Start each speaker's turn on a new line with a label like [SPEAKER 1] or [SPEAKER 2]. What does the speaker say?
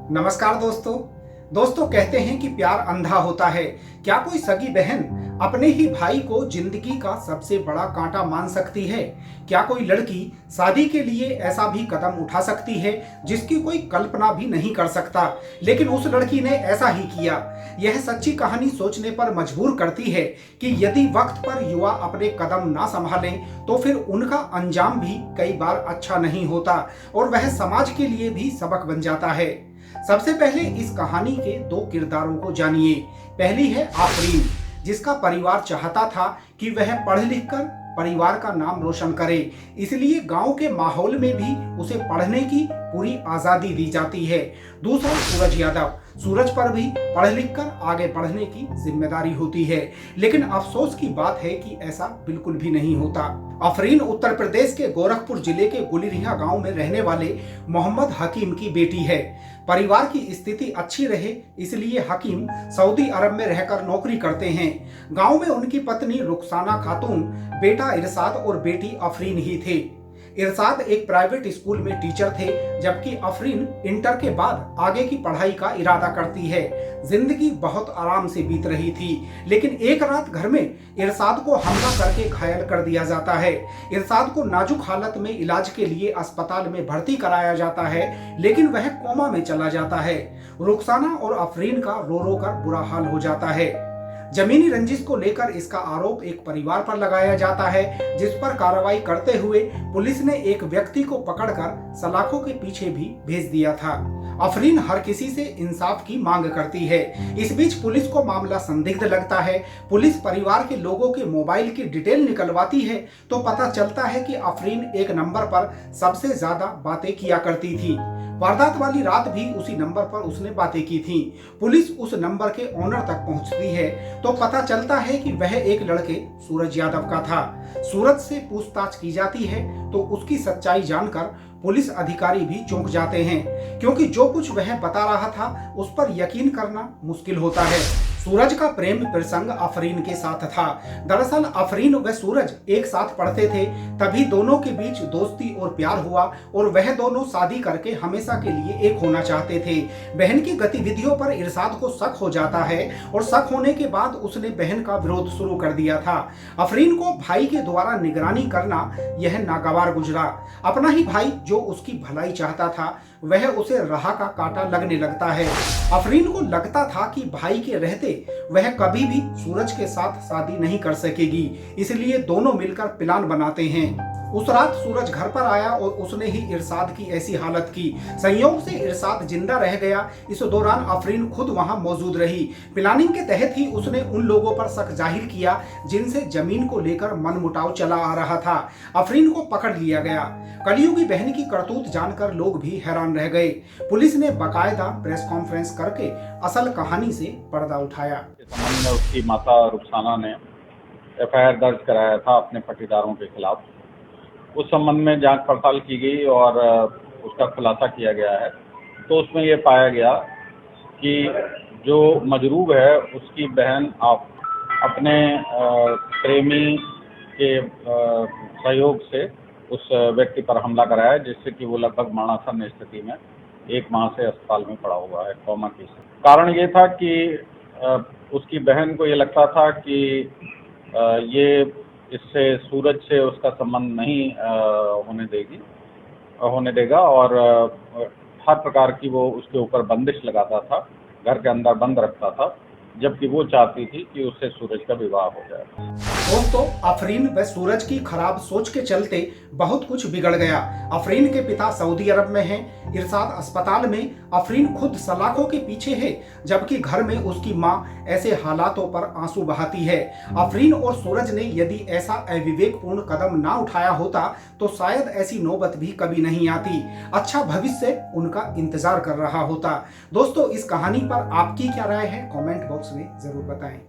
[SPEAKER 1] नमस्कार दोस्तों कहते हैं कि प्यार अंधा होता है। क्या कोई सगी बहन अपने ही भाई को जिंदगी का सबसे बड़ा कांटा मान सकती है? क्या कोई लड़की शादी के लिए ऐसा भी कदम उठा सकती है जिसकी कोई कल्पना भी नहीं कर सकता, लेकिन उस लड़की ने ऐसा ही किया। यह सच्ची कहानी सोचने पर मजबूर करती है कि यदि वक्त पर युवा अपने कदम ना संभालें तो फिर उनका अंजाम भी कई बार अच्छा नहीं होता और वह समाज के लिए भी सबक बन जाता है। सबसे पहले इस कहानी के दो किरदारों को जानिए। पहली है आफरीन, जिसका परिवार चाहता था कि वह पढ़ लिख कर परिवार का नाम रोशन करे, इसलिए गांव के माहौल में भी उसे पढ़ने की पूरी आजादी दी जाती है। दूसरा सूरज यादव, सूरज पर भी पढ़ लिख कर आगे बढ़ने की जिम्मेदारी होती है, लेकिन अफसोस की बात है कि ऐसा बिल्कुल भी नहीं होता। आफरीन उत्तर प्रदेश के गोरखपुर जिले के गुलिरिया गांव में रहने वाले मोहम्मद हकीम की बेटी है। परिवार की स्थिति अच्छी रहे इसलिए हकीम सऊदी अरब में रहकर नौकरी करते हैं। गांव में उनकी पत्नी रुखसाना खातून, बेटा इरशाद और बेटी आफरीन ही थे। इरशाद एक प्राइवेट स्कूल में टीचर थे, जबकि आफरीन इंटर के बाद आगे की पढ़ाई का इरादा करती है। जिंदगी बहुत आराम से बीत रही थी, लेकिन एक रात घर में इरशाद को हमला करके घायल कर दिया जाता है। इरशाद को नाजुक हालत में इलाज के लिए अस्पताल में भर्ती कराया जाता है, लेकिन वह कोमा में चला जाता है। रुखसाना और आफरीन का रो रो कर बुरा हाल हो जाता है। जमीनी रंजिश को लेकर इसका आरोप एक परिवार पर लगाया जाता है, जिस पर कार्रवाई करते हुए पुलिस ने एक व्यक्ति को पकड़कर सलाखों के पीछे भी भेज दिया था। आफरीन हर किसी से इंसाफ की मांग करती है। इस बीच पुलिस को मामला संदिग्ध लगता है। पुलिस परिवार के लोगों के मोबाइल की डिटेल निकलवाती है तो पता चलता है कि आफरीन एक नंबर पर सबसे ज्यादा बातें किया करती थी। वारदात वाली रात भी उसी नंबर पर उसने बातें की थी। पुलिस उस नंबर के ओनर तक पहुंचती है तो पता चलता है कि वह एक लड़के सूरज यादव का था। सूरज से पूछताछ की जाती है तो उसकी सच्चाई जानकर पुलिस अधिकारी भी चौंक जाते हैं, क्योंकि जो कुछ वह बता रहा था उस पर यकीन करना मुश्किल होता है। सूरज का प्रेम प्रसंग आफरीन के साथ था। दरअसल आफरीन व सूरज एक साथ पढ़ते थे, तभी दोनों के बीच दोस्ती और प्यार हुआ और वह दोनों शादी करके हमेशा के लिए एक होना चाहते थे। बहन की गतिविधियों पर इरशाद को शक हो जाता है और शक होने के बाद उसने बहन का विरोध शुरू कर दिया था। आफरीन को भाई के द्वारा निगरानी करना यह नागवार गुजरा। अपना ही भाई जो उसकी भलाई चाहता था वह उसे राह का कांटा लगने लगता है। आफरीन को लगता था कि भाई के रहते वह कभी भी सूरज के साथ शादी नहीं कर सकेगी, इसलिए दोनों मिलकर प्लान बनाते हैं। उस रात सूरज घर पर आया और उसने ही इरशाद की ऐसी हालत की। संयोग से इरशाद जिंदा रह गया। इस दौरान आफरीन खुद वहां मौजूद रही। प्लानिंग के तहत ही उसने उन लोगों पर शक जाहिर किया जिनसे जमीन को लेकर मनमुटाव चला आ रहा था। आफरीन को पकड़ लिया गया। कलयुगी बहन की करतूत जानकर लोग भी हैरान रह गए। पुलिस ने बाकायदा प्रेस कॉन्फ्रेंस करके असल कहानी से पर्दा उठाया।
[SPEAKER 2] इस संबंध में उसकी माता रुखसाना ने एफआईआर दर्ज कराया था अपने पटीदारों के खिलाफ। उस संबंध में जांच पड़ताल की गई और उसका खुलासा किया गया है। तो उसमें ये पाया गया कि जो मजरूब है उसकी बहन अपने प्रेमी के सहयोग से उस व्यक्ति पर हमला कराया, जिससे कि वो लगभग मरणासन्न स्थिति में 1 माह से अस्पताल में पड़ा हुआ है, कोमा की। कारण ये था कि उसकी बहन को ये लगता था कि ये इससे सूरज से उसका संबंध नहीं होने देगा और हर प्रकार की वो उसके ऊपर बंदिश लगाता था, घर के अंदर बंद रखता था, जबकि वो चाहती थी कि उससे सूरज का विवाह हो जाए।
[SPEAKER 1] दोस्तों, आफरीन व सूरज की खराब सोच के चलते बहुत कुछ बिगड़ गया। आफरीन के पिता सऊदी अरब में हैं, इरशाद अस्पताल में। आफरीन खुद सलाखों के पीछे है, जबकि घर में उसकी मां ऐसे हालातों पर आंसू बहाती है। आफरीन और सूरज ने यदि ऐसा अविवेकपूर्ण कदम ना उठाया होता तो शायद ऐसी नौबत भी कभी नहीं आती। अच्छा भविष्य उनका इंतजार कर रहा होता। दोस्तों, इस कहानी पर आपकी क्या राय है? कमेंट बॉक्स में जरूर बताएं।